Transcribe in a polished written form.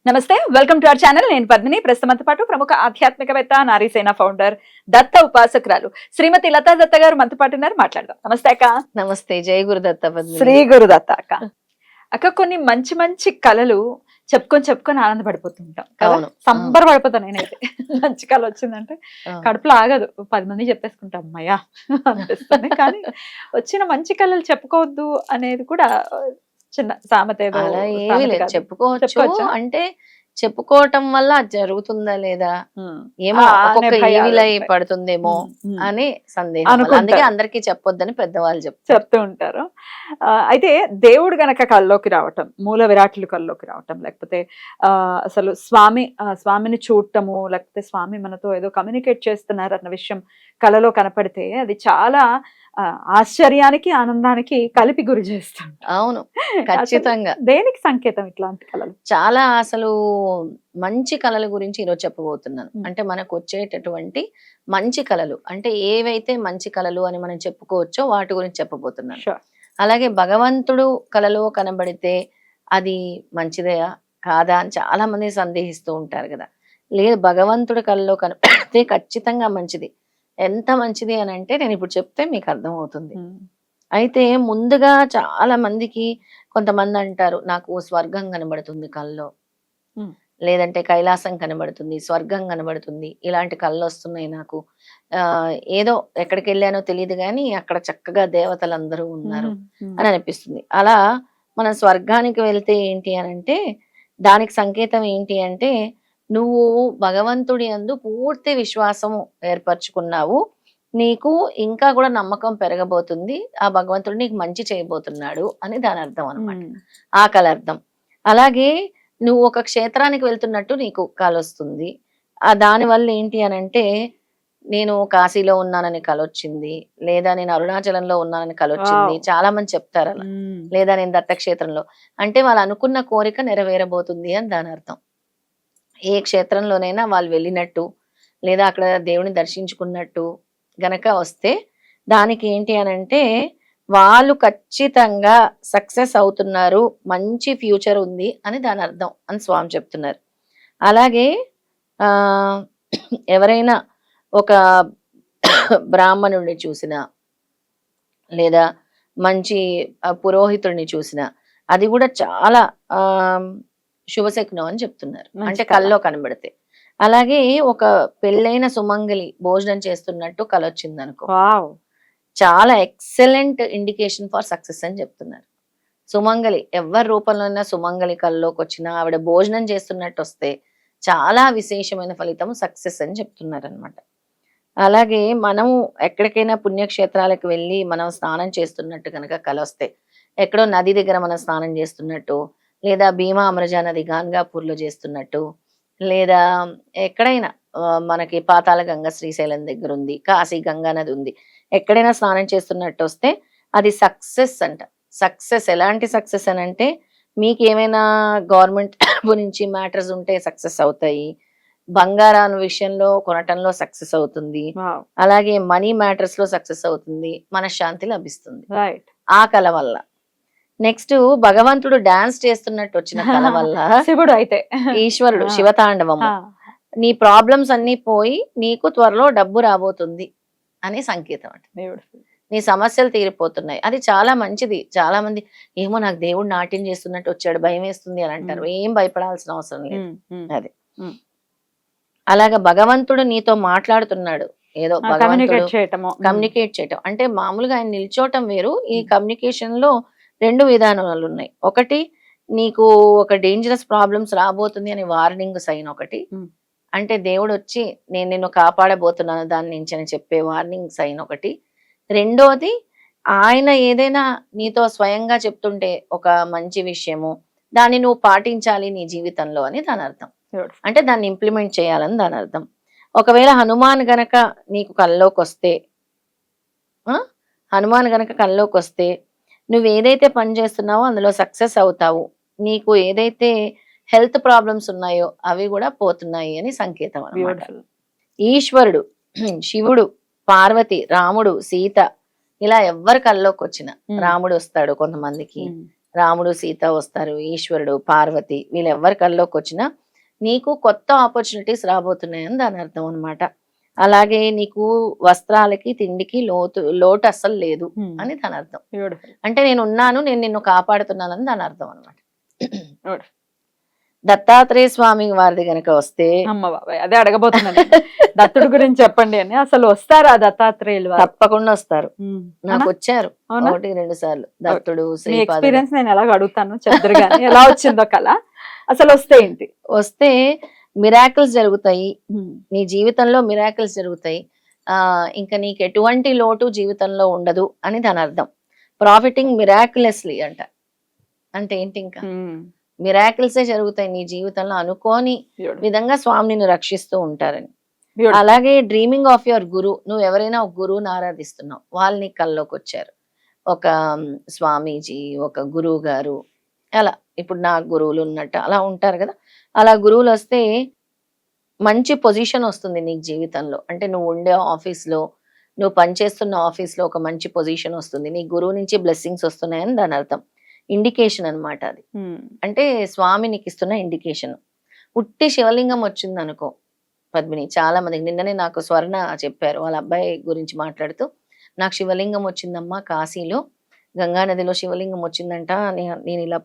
నమస్తే, welcome to our channel. నేను పద్మిని. ప్రస్తుతంతో పాటు ప్రముఖ ఆధ్యాత్మికవేత్త, నారీసేన ఫౌండర్, దత్త ఉపాసకురాలు శ్రీమతి లతా దత్త గారు మనతో పాటు ఉన్నారు. మాట్లాడదాం. నమస్తే అక్క. నమస్తే. జై గురుదత్త. పద్మిని. శ్రీ గురుదత్త అక్క. అక్క, కొన్ని మంచి మంచి కళలు చెప్పుకొని ఆనందపడిపోతుంటాం కదా. సంబర పడిపోతాను నేనైతే. మంచి కళ వచ్చిందంటే కడుపులో ఆగదు. 10 మంది చెప్పేసుకుంటాం అమ్మయ్యా అనిపిస్తుంది. కానీ వచ్చిన మంచి కళలు చెప్పుకోవద్దు అనేది కూడా చిన్న సామెత. అలా ఏమీ లేదు, చెప్పుకోవచ్చు. అంటే చెప్పుకోవటం వల్ల అది జరుగుతుందా లేదా ఏమో, ఒక్కొక్క ఈవిలై పడుతుందేమో అని సందేహం. అందుకే అందరికీ చెప్పొద్దని పెద్దవాళ్ళు చెప్తూ ఉంటారు. అయితే దేవుడు గనక కల్లోకి రావటం, మూల విరాట్లు కల్లోకి రావటం, లేకపోతే అసలు స్వామిని చూడటము, లేకపోతే స్వామి మనతో ఏదో కమ్యూనికేట్ చేస్తున్నారు అన్న విషయం కళలో కనపడితే అది చాలా ఆశ్చర్యానికి, ఆనందానికి కలిపి గురి చేస్తుంది. అవును, ఖచ్చితంగా. దేనికి సంకేతం ఇట్లాంటి కళలు? చాలా అసలు మంచి కళల గురించి ఈరోజు చెప్పబోతున్నాను. అంటే మనకు వచ్చేటటువంటి మంచి కళలు, అంటే ఏవైతే మంచి కళలు అని మనం చెప్పుకోవచ్చో వాటి గురించి చెప్పబోతున్నాను. అలాగే భగవంతుడు కళలో కనబడితే అది మంచిదే కాదా అని చాలా మంది సందేహిస్తూ ఉంటారు కదా. లేదు, భగవంతుడు కళలో కనబడితే ఖచ్చితంగా మంచిది. ఎంత మంచిది అని అంటే నేను ఇప్పుడు చెప్తే మీకు అర్థమవుతుంది. అయితే ముందుగా చాలా మందికి, కొంతమంది అంటారు నాకు స్వర్గం కనబడుతుంది కల్లో, లేదంటే కైలాసం కనబడుతుంది, స్వర్గం కనబడుతుంది, ఇలాంటి కళ్ళు వస్తున్నాయి నాకు, ఏదో ఎక్కడికి వెళ్ళానో తెలియదు కానీ అక్కడ చక్కగా దేవతలందరూ ఉన్నారు అని అనిపిస్తుంది. అలా మనం స్వర్గానికి వెళ్తే ఏంటి అని అంటే దానికి సంకేతం ఏంటి అంటే నువ్వు భగవంతుడి యందు పూర్తి విశ్వాసం ఏర్పరచుకున్నావు, నీకు ఇంకా కూడా నమ్మకం పెరగబోతుంది, ఆ భగవంతుడు నీకు మంచి చేయబోతున్నాడు అని దాని అర్థం అనమాట, ఆ కళ అర్థం. అలాగే నువ్వు ఒక క్షేత్రానికి వెళ్తున్నట్టు నీకు కళ వస్తుంది. దాని వల్ల ఏంటి అని అంటే నేను కాశీలో ఉన్నానని కళ వచ్చింది, లేదా నేను అరుణాచలంలో ఉన్నానని కళ వచ్చింది, చాలా మంది చెప్తారు అలా. లేదా నేను దత్తక్షేత్రంలో, అంటే వాళ్ళు అనుకున్న కోరిక నెరవేరబోతుంది అని దాని అర్థం. ఏ క్షేత్రంలోనైనా వాళ్ళు వెళ్ళినట్టు లేదా అక్కడ దేవుని దర్శించుకున్నట్టు గనక వస్తే దానికి ఏంటి అని అంటే వాళ్ళు ఖచ్చితంగా సక్సెస్ అవుతున్నారు, మంచి ఫ్యూచర్ ఉంది అని దాని అర్థం అని స్వామి చెప్తున్నారు. అలాగే ఎవరైనా ఒక బ్రాహ్మణుడిని చూసినా లేదా మంచి పురోహితుడిని చూసినా అది కూడా చాలా శుభశకునం అని చెప్తున్నారు, అంటే కల్లో కనబడితే. అలాగే ఒక పెళ్ళైన సుమంగలి భోజనం చేస్తున్నట్టు కళ వచ్చింది అనుకో, చాలా ఎక్సలెంట్ ఇండికేషన్ ఫర్ సక్సెస్ అని చెప్తున్నారు. సుమంగలి ఎవరి రూపంలో సుమంగలి కళ్ళలోకి వచ్చినా ఆవిడ భోజనం చేస్తున్నట్టు వస్తే చాలా విశేషమైన ఫలితం, సక్సెస్ అని చెప్తున్నారు అనమాట. అలాగే మనము ఎక్కడికైనా పుణ్యక్షేత్రాలకు వెళ్ళి మనం స్నానం చేస్తున్నట్టు కనుక కళ వస్తే, ఎక్కడో నది దగ్గర మనం స్నానం చేస్తున్నట్టు, లేదా భీమా అమరజా నది గాన్గాపూర్లో చేస్తున్నట్టు, లేదా ఎక్కడైనా మనకి పాతాళ గంగ శ్రీశైలం దగ్గర ఉంది, కాశీ గంగా నది ఉంది, ఎక్కడైనా స్నానం చేస్తున్నట్టు వస్తే అది సక్సెస్ అంట. సక్సెస్ ఎలాంటి సక్సెస్ అని అంటే మీకు ఏమైనా గవర్నమెంట్ గురించి మ్యాటర్స్ ఉంటే సక్సెస్ అవుతాయి, బంగారం విషయంలో కొనటంలో సక్సెస్ అవుతుంది, అలాగే మనీ మ్యాటర్స్ లో సక్సెస్ అవుతుంది, మనశ్శాంతి లభిస్తుంది ఆ కళ వల్ల. నెక్స్ట్ భగవంతుడు డాన్స్ చేస్తున్నట్టు వచ్చిన కళ వల్ల శివుడు అయితే ఈశ్వరుడు శివతాండవము, నీ ప్రాబ్లమ్స్ అన్ని పోయి నీకు త్వరలో డబ్బు రాబోతుంది అని సంకేతం అంట. నీ సమస్యలు తీరిపోతున్నాయి, అది చాలా మంచిది. చాలా మంది ఏమో నాకు దేవుడు నాట్యం చేస్తున్నట్టు వచ్చాడు, భయం వేస్తుంది అని అంటారు. ఏం భయపడాల్సిన అవసరం లేదు. అది అలాగా భగవంతుడు నీతో మాట్లాడుతున్నాడు, ఏదో కమ్యూనికేట్ చేయటం అంటే మామూలుగా ఆయన నిల్చోటం వేరు. ఈ కమ్యూనికేషన్ లో 2 విధానాలు ఉన్నాయి. ఒకటి నీకు ఒక డేంజరస్ ప్రాబ్లమ్స్ రాబోతుంది అని వార్నింగ్ సైన్ ఒకటి, అంటే దేవుడు వచ్చి నేను నిన్ను కాపాడబోతున్నాను దాని నుంచి అని చెప్పే వార్నింగ్ సైన్ ఒకటి. రెండోది ఆయన ఏదైనా నీతో స్వయంగా చెప్తుంటే ఒక మంచి విషయము, దాన్ని నువ్వు పాటించాలి నీ జీవితంలో అని దాని అర్థం, అంటే దాన్ని ఇంప్లిమెంట్ చేయాలని దాని అర్థం. ఒకవేళ హనుమాన్ గనక నీకు కల్లోకి వస్తే, హనుమాన్ గనక కల్లోకి వస్తే నువ్వు ఏదైతే పని చేస్తున్నావో అందులో సక్సెస్ అవుతావు, నీకు ఏదైతే హెల్త్ ప్రాబ్లమ్స్ ఉన్నాయో అవి కూడా పోతున్నాయి అని సంకేతం అన్నమాట. ఈశ్వరుడు, శివుడు, పార్వతి, రాముడు, సీత, ఇలా ఎవరి కల్లోకి వచ్చిన, రాముడు వస్తాడు కొంతమందికి, రాముడు సీత వస్తారు, ఈశ్వరుడు పార్వతి, వీళ్ళెవ్వరి కల్లోకి వచ్చినా నీకు కొత్త ఆపర్చునిటీస్ రాబోతున్నాయని దాని అర్థం అన్నమాట. అలాగే నీకు వస్త్రాలకి తిండికి లోటు అస్సలు లేదు అని దాని అర్థం. బ్యూటిఫుల్. అంటే నేను ఉన్నాను, నేను నిన్ను కాపాడుతున్నానని దాని అర్థం అనమాట. బ్యూటిఫుల్. దత్తాత్రేయ స్వామి వారిది గనక వస్తే, అమ్మ బాబాయ్ అదే అడగబోతున్నాను, దత్తుడు గురించి చెప్పండి అని. అసలు వస్తారా దత్తాత్రేయులు వారు? తప్పకుండా వస్తారు. ఉమ్. నాకు వచ్చారు అవునా? 1-2 సార్లు దత్తుడు, మీ శ్రీపాద. ఎక్స్పీరియన్స్ నేను ఎలాగ అడుగుతాను చెప్తారు కానీ ఎలా వచ్చిందో కళ, అసలు వస్తే ఏంటి? వస్తే మిరాకిల్స్ జరుగుతాయి, నీ జీవితంలో మిరాకిల్స్ జరుగుతాయి. ఇంకా నీకు ఎటువంటి లోటు జీవితంలో ఉండదు అని దాని అర్థం. ప్రాఫిటింగ్ మిరాక్యులస్లీ అంట. అంటే ఏంటి, ఇంకా మిరాకిల్సే జరుగుతాయి నీ జీవితంలో, అనుకోని విధంగా స్వామి నిన్ను రక్షిస్తూ ఉంటారని. అలాగే డ్రీమింగ్ ఆఫ్ యువర్ గురు, నువ్వు ఎవరైనా ఒక గురువుని ఆరాధిస్తున్నావు, వాళ్ళు నీ కల్లోకి వచ్చారు. ఒక స్వామీజీ, ఒక గురువు గారు, అలా ఇప్పుడు నా గురువులు ఉన్నట్టు అలా ఉంటారు కదా. అలా గురువులు వస్తే మంచి పొజిషన్ వస్తుంది నీకు జీవితంలో. అంటే నువ్వు ఉండే ఆఫీస్లో, నువ్వు పనిచేస్తున్న ఆఫీస్లో ఒక మంచి పొజిషన్ వస్తుంది. నీ గురువు నుంచి బ్లెస్సింగ్స్ వస్తున్నాయని దాని అర్థం. ఇండికేషన్ అన్నమాట అది. అంటే స్వామి నీకు ఇస్తున్న ఇండికేషన్. ఉట్టి శివలింగం వచ్చింది అనుకో పద్మిని, చాలా మందికి నిన్ననే నాకు స్వర్ణ చెప్పారు, వాళ్ళ అబ్బాయి గురించి మాట్లాడుతూ, నాకు శివలింగం వచ్చిందమ్మా కాశీలో, గంగా నదిలో శివలింగం వచ్చిందంట, నేను ఇలా